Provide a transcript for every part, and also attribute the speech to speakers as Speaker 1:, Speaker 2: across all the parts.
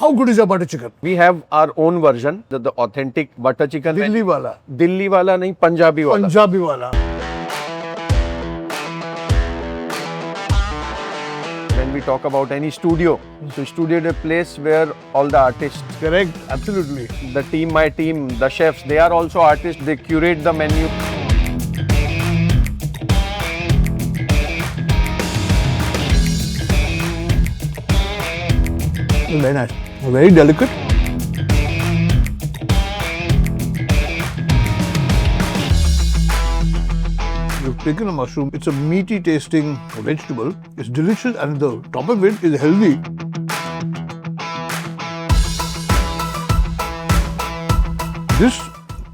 Speaker 1: How good is your butter chicken?
Speaker 2: We have our own version, the authentic butter chicken.
Speaker 1: Delhi wala.
Speaker 2: Dilli wala nahi, Punjabi wala.
Speaker 1: Punjabi wala.
Speaker 2: When we talk about any studio, so studio is a place where all the artists,
Speaker 1: Correct. Absolutely.
Speaker 2: the team, my team, the chefs, they are also artists. They curate the menu.
Speaker 1: Very nice. Very delicate. You've taken a mushroom. It's a meaty tasting vegetable. It's delicious and the top of it is healthy. This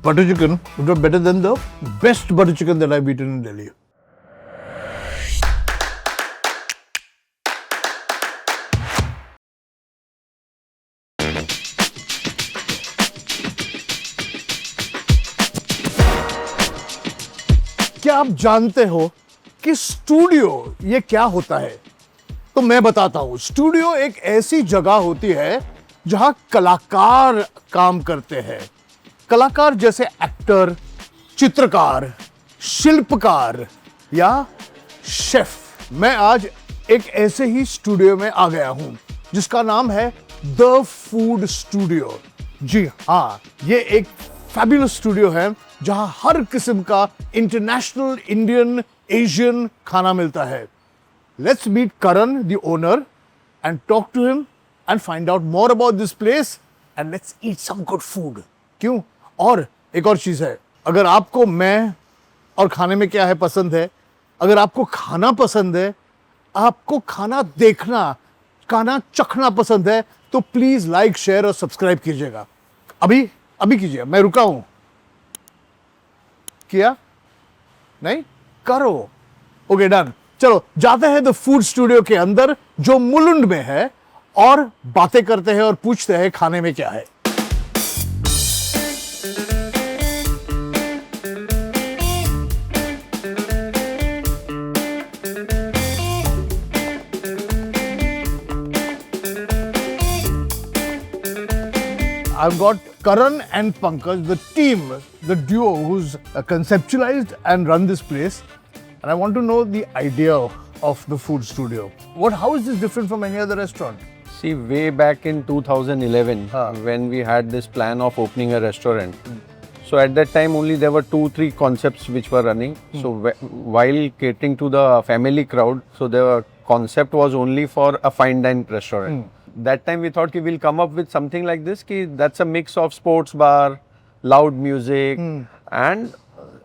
Speaker 1: butter chicken is better than the best butter chicken that I've eaten in Delhi. क्या आप जानते हो कि studio ये क्या होता है? तो मैं बताता हूं। स्टूडियो एक ऐसी जगह होती है जहां कलाकार काम करते हैं। कलाकार जैसे एक्टर, चित्रकार, शिल्पकार या शेफ। मैं आज एक ऐसे ही स्टूडियो में आ गया हूं जिसका नाम है द फूड स्टूडियो। जी हाँ, ये एक फैबुलस स्टूडियो है जहां हर किस्म का इंटरनेशनल, इंडियन, एशियन खाना मिलता है। Let's meet Karan the owner and talk to him and find out more about this place and let's eat some good food. क्यों? और एक और चीज है, अगर आपको मैं और खाने में क्या है पसंद है, अगर आपको खाना पसंद है, आपको खाना देखना, खाना चखना पसंद है, तो प्लीज लाइक, शेयर और सब्सक्राइब कीजिएगा। अभी कीजिए, मैं रुका हूं। किया? नहीं? करो। Okay, done. चलो जाते हैं द फूड स्टूडियो के अंदर जो मुलुंड में है और बातें करते हैं और पूछते हैं खाने में क्या है। I've got Karan and Pankaj, the team, the duo who's conceptualized and run this place. And I want to know the idea of the food studio. How is this different from any other restaurant?
Speaker 2: See, way back in 2011, when we had this plan of opening a restaurant, so at that time only there were 2-3 concepts which were running. So while catering to the family crowd, so the concept was only for a fine dine restaurant. That time we thought we will come up with something like this, that's a mix of sports bar, loud music, and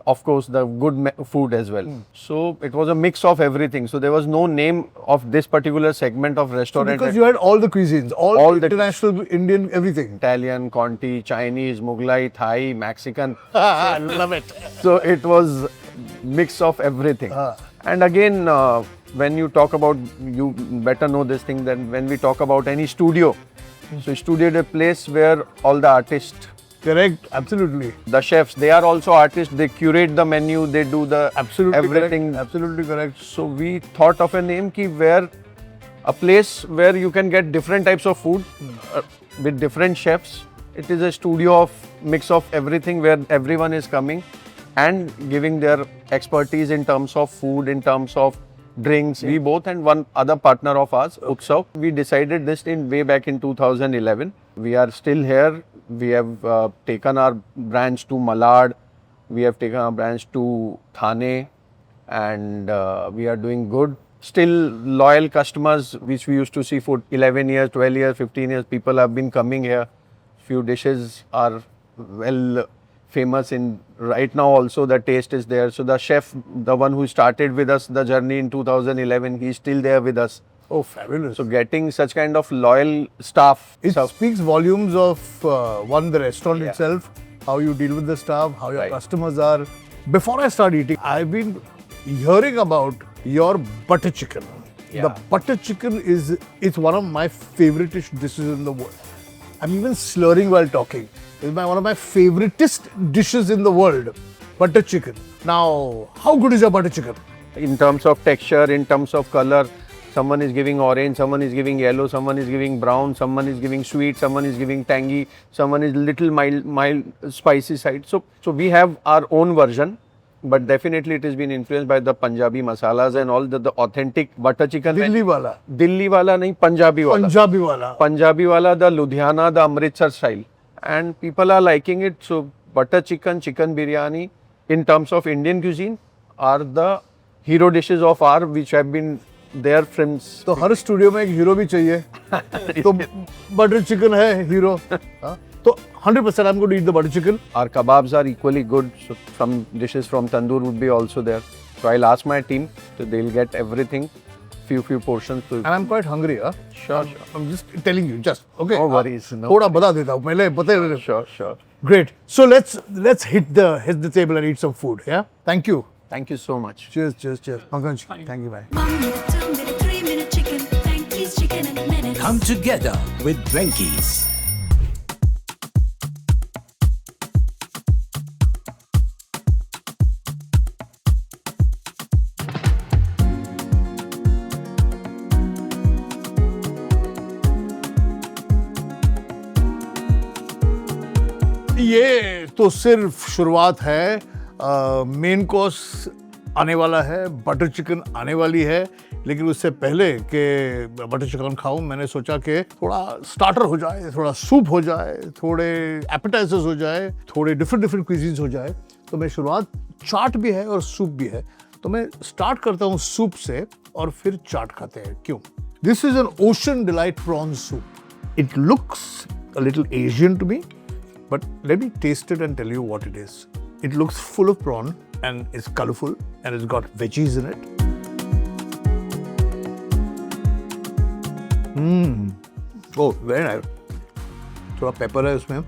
Speaker 2: of course the good food as well. So it was a mix of everything. So there was no name of this particular segment of restaurant.
Speaker 1: So because you had all the cuisines, all the international, Indian, everything.
Speaker 2: Italian, Conti, Chinese, Mughlai, Thai, Mexican.
Speaker 1: I love it.
Speaker 2: So it was mix of everything. And again, when you talk about, you better know this thing, that when we talk about any studio, so studio is a place where all the artists,
Speaker 1: Correct, absolutely.
Speaker 2: the chefs, they are also artists. They curate the menu, they do the everything.
Speaker 1: Correct. Absolutely correct.
Speaker 2: So we thought of a name where a place where you can get different types of food with different chefs. It is a studio of mix of everything where everyone is coming and giving their expertise in terms of food, in terms of drinks. We both and one other partner of ours, Utsav, we decided this way back in 2011. We are still here. We have taken our branch to Malad. We have taken our branch to Thane, and we are doing good. Still loyal customers, which we used to see for 11 years, 12 years, 15 years. People have been coming here. Few dishes are well famous in right now also, the taste is there. So the chef, the one who started with us the journey in 2011, he's still there with us.
Speaker 1: Oh, fabulous.
Speaker 2: So getting such kind of loyal staff.
Speaker 1: It speaks volumes of the restaurant itself, how you deal with the staff, how your customers are. Before I start eating, I've been hearing about your butter chicken. The butter chicken it's one of my favorite dishes in the world. I'm even slurring while talking. It's one of my favoritist dishes in the world, butter chicken. Now, how good is your butter chicken?
Speaker 2: In terms of texture, in terms of color, Someone is giving orange, someone is giving yellow, someone is giving brown, someone is giving sweet, someone is giving tangy, someone is little mild spicy side. So we have our own version, but definitely it has been influenced by the Punjabi masalas and all the authentic butter chicken.
Speaker 1: Delhi वाला,
Speaker 2: Delhi wala nahi, Punjabi wala.
Speaker 1: Punjabi वाला.
Speaker 2: Punjabi wala, the Ludhiana, the Amritsar style, and people are liking it. So butter chicken, chicken biryani, in terms of Indian cuisine, are the hero dishes of our which have been there from.
Speaker 1: तो हर studio में एक hero भी चाहिए. तो butter chicken है hero. हाँ? तो 100% I'm going to eat the butter chicken.
Speaker 2: Our kebabs are equally good. So some dishes from tandoor would be also there. So I'll ask my team, so they'll get everything, few portions. So
Speaker 1: And I'm quite hungry. Huh?
Speaker 2: sure.
Speaker 1: I'm just telling you, just okay.
Speaker 2: No worries, no.
Speaker 1: थोड़ा बता देता हूँ पहले पता है.
Speaker 2: Sure.
Speaker 1: Great. So let's hit the table and eat some food. Yeah. Thank you.
Speaker 2: Thank you so much.
Speaker 1: Cheers. Pankaj, thank you, bye.
Speaker 3: 1 minute, 2 minute, 3 minute chicken. Frankie's chicken in a minute.
Speaker 4: Come together with Venky's.
Speaker 1: ये तो सिर्फ शुरुआत है. Main course आने वाला है, butter chicken आने वाली है, लेकिन उससे पहले कि बटर चिकन खाऊं मैंने सोचा कि थोड़ा स्टार्टर हो जाए, थोड़ा सूप हो जाए, थोड़े एपेटाइजर्स हो जाए, थोड़े डिफरेंट क्विजीन्स हो जाए. तो मैं शुरुआत चाट भी है और सूप भी है. तो मैं स्टार्ट करता हूँ सूप से और फिर चाट खाते हैं. क्यों? This is an ocean delight prawn soup. It looks a little Asian to me, but let me taste it and tell you what it is. It looks full of prawn and it's colorful and it's got veggies in it. Oh, very nice. थोड़ा paper है इसमें,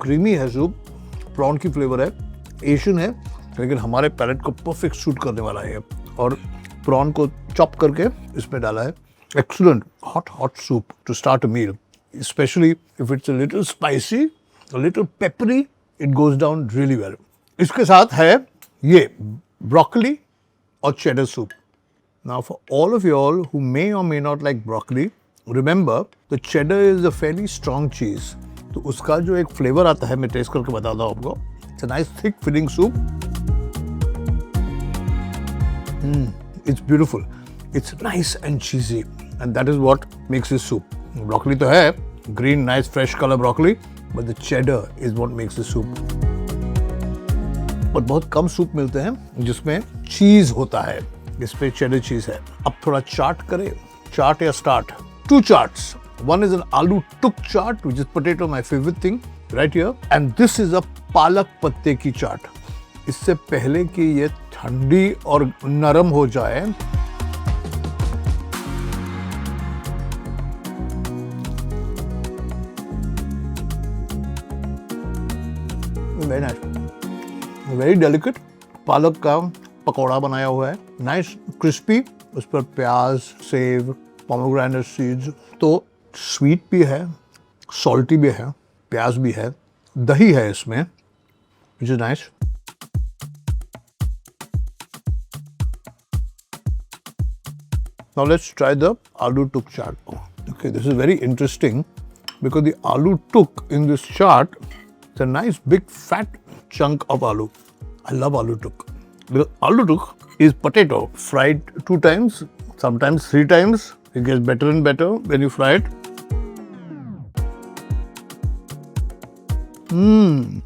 Speaker 1: creamy है soup, prawn की flavour है, Asian है, लेकिन हमारे palette को परफेक्ट सूट करने वाला है. और प्रॉन को चॉप करके इसमें डाला है. Excellent hot soup to start a meal, especially if it's a little spicy, a little peppery, it goes down really well. इसके साथ है ये broccoli और cheddar soup. Now for all of you all who may or may not like broccoli, remember the cheddar is a fairly strong cheese. तो उसका जो एक flavor आता है मैं टेस्ट करके बताता हूँ आपको. It's a nice thick filling soup. It's beautiful. It's nice and cheesy, and that is what makes this soup. Broccoli तो है, green nice fresh color broccoli, but the cheddar is what makes the soup. और बहुत कम soup मिलते हैं जिसमें चीज होता है. इस पे cheddar चीज है. अब थोड़ा चाट करें. चाट या start. 2 charts. One is an aloo tuk chaat, which is potato, my favorite thing, right here. And this is a पालक पत्ते की चाट. इससे पहले कि ये ठंडी और नरम हो जाए, वेरी नाइस, वेरी डेलिकेट. पालक का पकौड़ा बनाया हुआ है, नाइस क्रिस्पी. उस पर प्याज, सेव, पोमेग्रेनेट सीड्स. तो स्वीट भी है, सॉल्टी भी है, प्याज भी है, दही है इसमें, which is nice. Now let's try the aloo tuk chaat. Okay, this is very interesting because the aloo tuk in this chaat, it's a nice big fat chunk of aloo. I love aloo tuk because aloo tuk is potato fried 2 times, sometimes 3 times. It gets better and better when you fry it.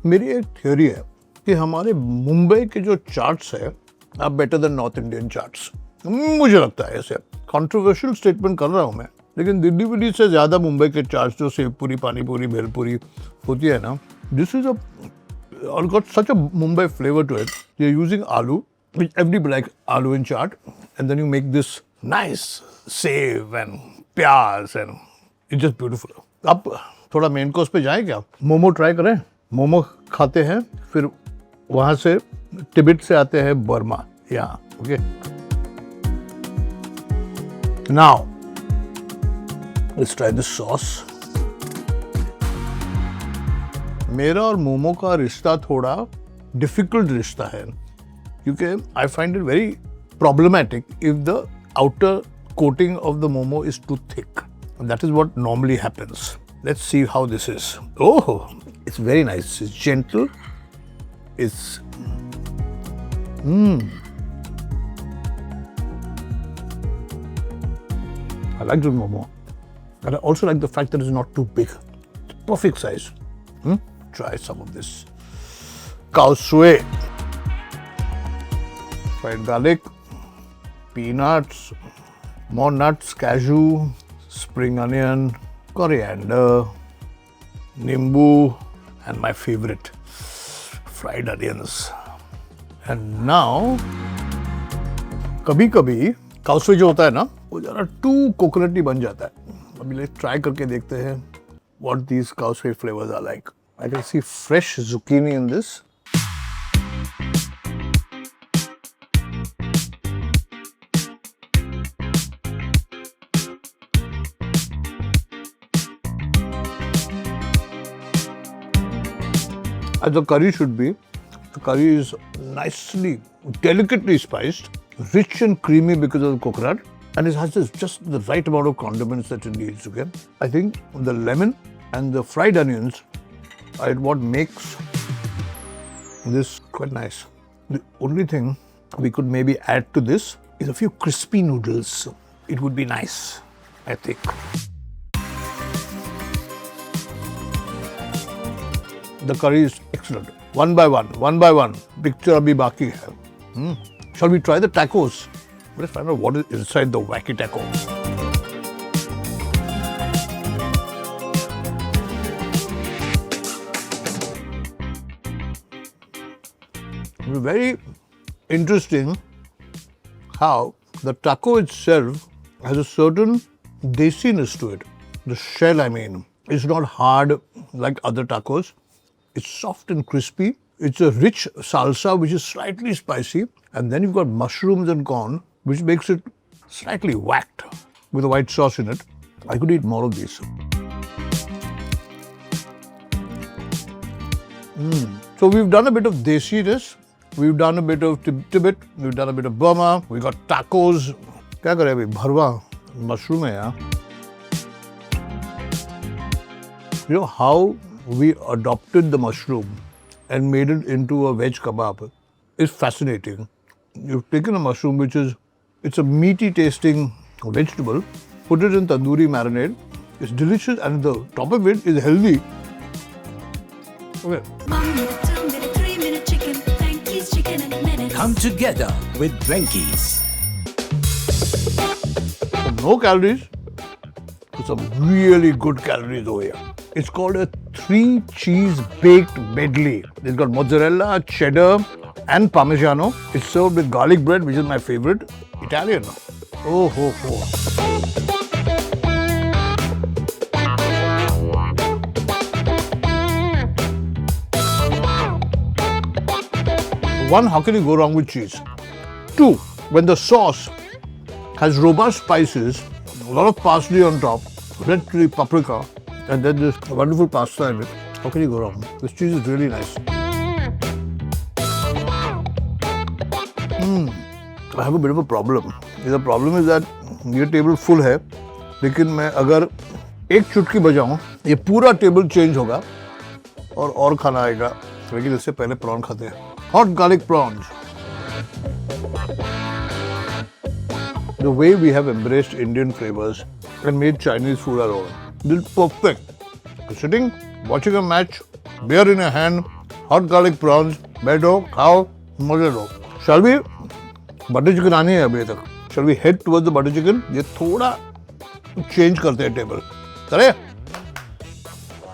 Speaker 1: मेरी एक theory है कि हमारे मुंबई के जो चाट्स है are better than North Indian chaats. मुझे लगता है ऐसे. कंट्रोवर्शियल स्टेटमेंट कर रहा हूँ मैं, लेकिन दिल्ली विल्ली से ज्यादा मुंबई के चाट्स जो सेव पूरी, पानी पूरी, भेलपूरी होती है ना, this is a got such a Mumbai flavour to it. You are using aloo, which everybody like aloo in chaat, and then you make this nice save and प्याज एंड इट्स जस्ट ब्यूटीफुल. अब थोड़ा main course पे जाएं क्या? Momo try करें. मोमो खाते हैं, फिर वहां से तिब्बत से आते हैं बर्मा. या okay, now let's try this sauce. मेरा और मोमो का रिश्ता थोड़ा डिफिकल्ट रिश्ता है, क्योंकि I find it very problematic if the outer coating of the momo is too thick. And that is what normally happens. Let's see how this is. Oh, it's very nice. It's gentle. It's I like the momo. And I also like the fact that it's not too big. It's perfect size. Try some of this. Khao sui. Fried garlic, peanuts, more nuts, cashew, spring onion, coriander, nimbu, and my favorite, fried onions. And now, कभी-कभी cow सुई जो होता है ना, वो जरा to कोकोनटी बन जाता है. अभी लेट्स ट्राई करके देखते हैं what these cow sui flavors are like. I can see fresh zucchini in this. As the curry should be, the curry is nicely, delicately spiced, rich and creamy because of the coconut, and it has just the right amount of condiments that it needs. Okay, I think the lemon and the fried onions are what makes this quite nice. The only thing we could maybe add to this is a few crispy noodles. It would be nice, I think. The curry is excellent. One by one. Picture abhi baki hai. Shall we try the tacos? Let's find out what is inside the wacky taco. It's very interesting how the taco itself has a certain desiness to it. The shell, I mean, is not hard like other tacos. It's soft and crispy. It's a rich salsa which is slightly spicy, and then you've got mushrooms and corn which makes it slightly whacked with a white sauce in it. I could eat more of these. So we've done a bit of desiness, we've done a bit of Tibet, we've done a bit of Burma, we got tacos. क्या करें अभी भरवा mushroom है यार. You know how we adopted the mushroom and made it into a veg kebab is fascinating. You've taken a mushroom which is, it's a meaty tasting vegetable, put it in tandoori marinade. It's delicious and the top of it is healthy. Okay.
Speaker 3: 1 minute, 2 minute, 3 minute chicken. Frankie's chicken in a minute.
Speaker 4: Come together with Drankies.
Speaker 1: No calories to some really good calories over here. It's called a 3 cheese baked medley. It's got mozzarella, cheddar, and parmigiano. It's served with garlic bread, which is my favorite. Italian. Oh, ho, ho. One, how can you go wrong with cheese? 2, when the sauce has robust spices, a lot of parsley on top, red chili, paprika, and then this wonderful pasta in it. How can you go wrong? This cheese is really nice. I have a bit of a problem. The problem is that ये table full है, लेकिन मैं अगर एक चुटकी बजाऊं, ये पूरा table change होगा और खाना आएगा. लेकिन इससे पहले प्रॉन खाते हैं. Hot garlic prawns. The way we have embraced Indian flavors and made Chinese food our own. This is perfect. You're sitting, watching a match, beer in your hand, hot garlic prawns, बैठो, खाओ, मजे लो. Shall we? Butter chicken आनी है अभी तक. Shall we head towards the butter chicken? ये थोड़ा change करते हैं टेबल. करे?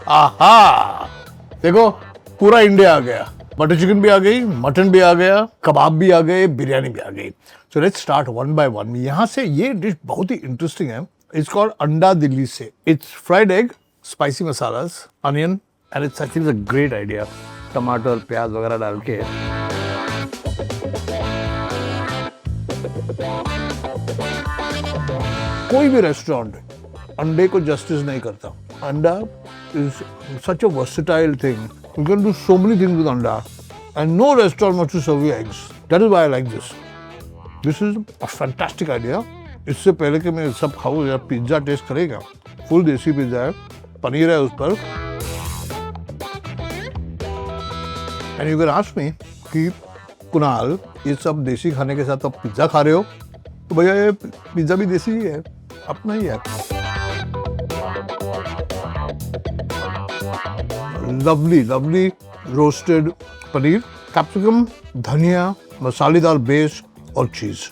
Speaker 1: आहा! देखो, पूरा इंडिया आ गया. बटर चिकन भी आ गई, मटन भी आ गया, कबाब भी आ गए, बिरयानी भी आ गई. So let's start one by one. यहाँ से ये डिश बहुत ही इंटरेस्टिंग है. इट्स कॉल्ड अंडा दिल्ली से. It's fried egg, spicy masalas, onion, and it's I think a great idea. टमाटर, प्याज वगैरह डाल के. कोई भी रेस्टोरेंट अंडे को जस्टिस नहीं करता. अंडा is such a versatile thing. You can do so many things with anda, and no restaurant wants to serve you eggs. That is why I like this. This is a fantastic idea. इससे पहले कि मैं सब खाऊं यार, pizza test करेगा। Full देसी pizza है, पनीर है उस पर। And you can ask me कि कुणाल, ये सब देसी खाने के साथ आप पिज्जा खा रहे हो, तो भैया ये पिज्जा भी देसी ही है, अपना ही है। Lovely lovely roasted paneer, capsicum, धनिया, मसालेदार बेस और चीज।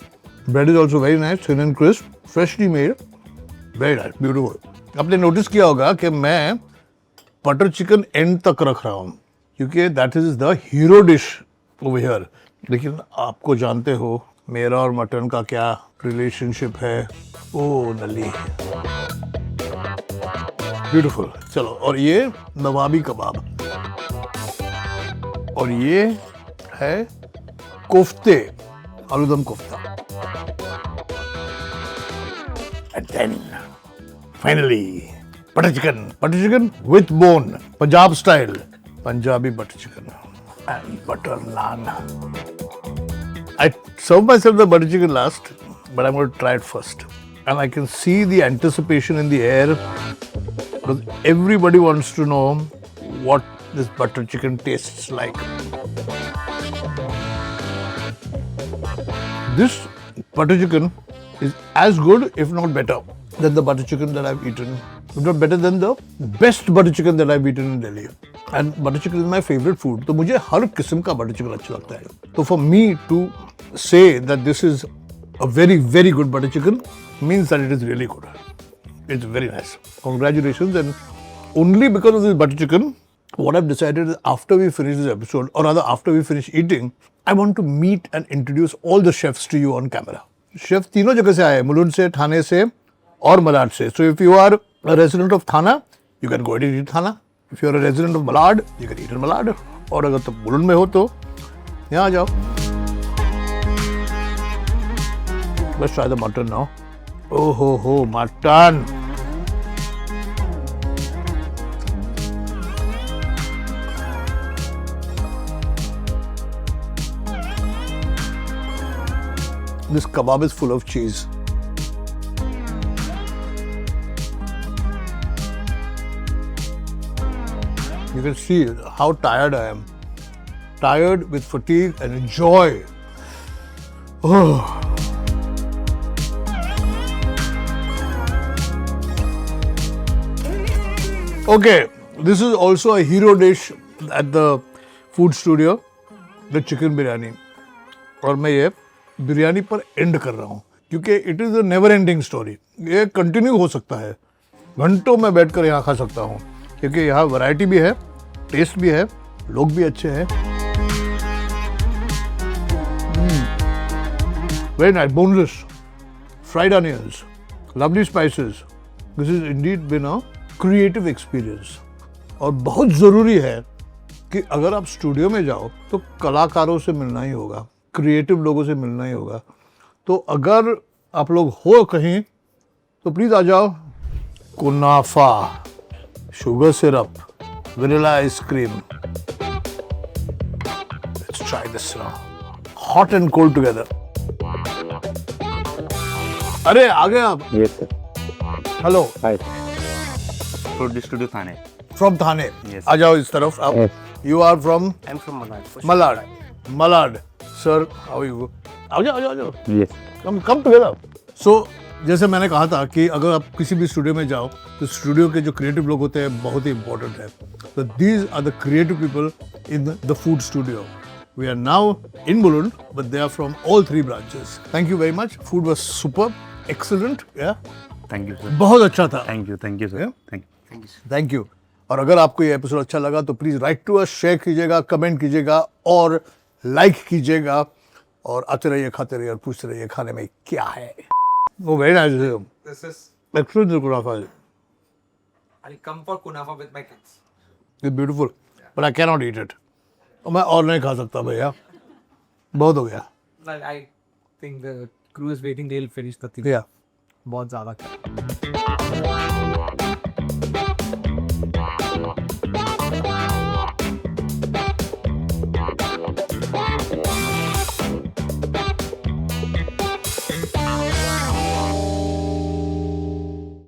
Speaker 1: Bread is also very nice, thin and crisp, freshly made, very nice, beautiful. आपने नोटिस किया होगा कि मैं बटर चिकन एंड तक रख रहा हूँ क्योंकि that is the hero dish over here. लेकिन आपको जानते हो मेरा और मटन का क्या रिलेशनशिप है। ओ नली, ब्यूटीफुल। चलो, और ये नवाबी कबाब, और ये है कोफ्ते, aloo dum kofta. And then finally butter chicken with bone, Punjab style, Punjabi butter chicken and butter naan. I serve myself the butter chicken last, but I'm going to try it first. And I can see the anticipation in the air because everybody wants to know what this butter chicken tastes like. This butter chicken is as good, if not better, than the butter chicken that I've eaten. If not better than the best butter chicken that I've eaten in Delhi. And butter chicken is my favorite food. तो मुझे हर किस्म का butter chicken अच्छा लगता है। तो for me to say that this is a very, very good butter chicken means that it is really good. It's very nice. Congratulations. And only because of this butter chicken, what I've decided is after we finish this episode, or rather after we finish eating, I want to meet and introduce all the chefs to you on camera. Chef तीनों जगह से आए, मुलुंड से, ठाणे से और मलाड से. So if you are a resident of Thana, you can go and eat Thana. If you are a resident of Malad, you can eat in Malad. और अगर तुम मुलुंड में हो तो यहाँ आ जाओ. Let's try the mutton now. Oh ho, mutton. This kebab is full of cheese. You can see how tired I am. Tired with fatigue and joy. Oh. Okay, this is also a hero dish at the food studio, the chicken biryani. और मैं ये बिरयानी पर and कर रहा हूँ क्योंकि it is a never ending story. ये continue हो सकता है, घंटों में बैठकर यहाँ खा सकता हूँ क्योंकि यहाँ वैरायटी भी है, टेस्ट भी है, लोग भी अच्छे हैं. Very nice, boneless, fried onions, lovely spices. This is indeed been a creative experience. और बहुत ज़रूरी है कि अगर आप स्टूडियो में जाओ तो कलाकारों से मिलना ही होगा, क्रिएटिव लोगों से मिलना ही होगा. तो अगर आप लोग हो कहीं तो प्लीज़ आ जाओ. Kunafa, sugar syrup, vanilla ice cream. Let's try this now. Hot and cold together. अरे आ गए आप?
Speaker 5: Yes, sir.
Speaker 1: Hello,
Speaker 5: Hi. Food Studio Thane.
Speaker 1: From Thane.
Speaker 5: Yes.
Speaker 1: आ जाओ इस तरफ आप.
Speaker 5: Yes.
Speaker 1: You are from
Speaker 5: I'm from Malad.
Speaker 1: Malad. Malad sir, how you? आ जाओ, आ जाओ, आ जाओ.
Speaker 5: Yes.
Speaker 1: Come together. सो जैसे मैंने कहा था कि अगर आप किसी भी स्टूडियो में जाओ तो स्टूडियो के जो क्रिएटिव लोग होते हैं बहुत ही इंपॉर्टेंट है. तो these are the creative people in the food studio. We are now in Mulund but they are from all 3 branches. Thank you very much. Food was super, excellent.
Speaker 5: Thank you, sir.
Speaker 1: बहुत अच्छा था.
Speaker 5: Thank you, sir.
Speaker 1: Yeah.
Speaker 5: Thank you.
Speaker 1: Thank you. और अगर आपको ये episode अच्छा लगा तो please write to us, share कीजिएगा, कमेंट कीजिएगा और लाइक कीजिएगा. और आते रहिए, खाते रहिए और पूछते रहिए खाने में क्या है. वो very nice.
Speaker 6: This is
Speaker 1: experience kunafa.
Speaker 6: I'll come for kunafa with my kids.
Speaker 1: It's beautiful but I can not eat it. मैं और नहीं खा सकता भैया, बहुत हो गया.
Speaker 6: I think the crew is waiting. They'll finish the thing.
Speaker 1: या
Speaker 6: बहुत ज़्यादा.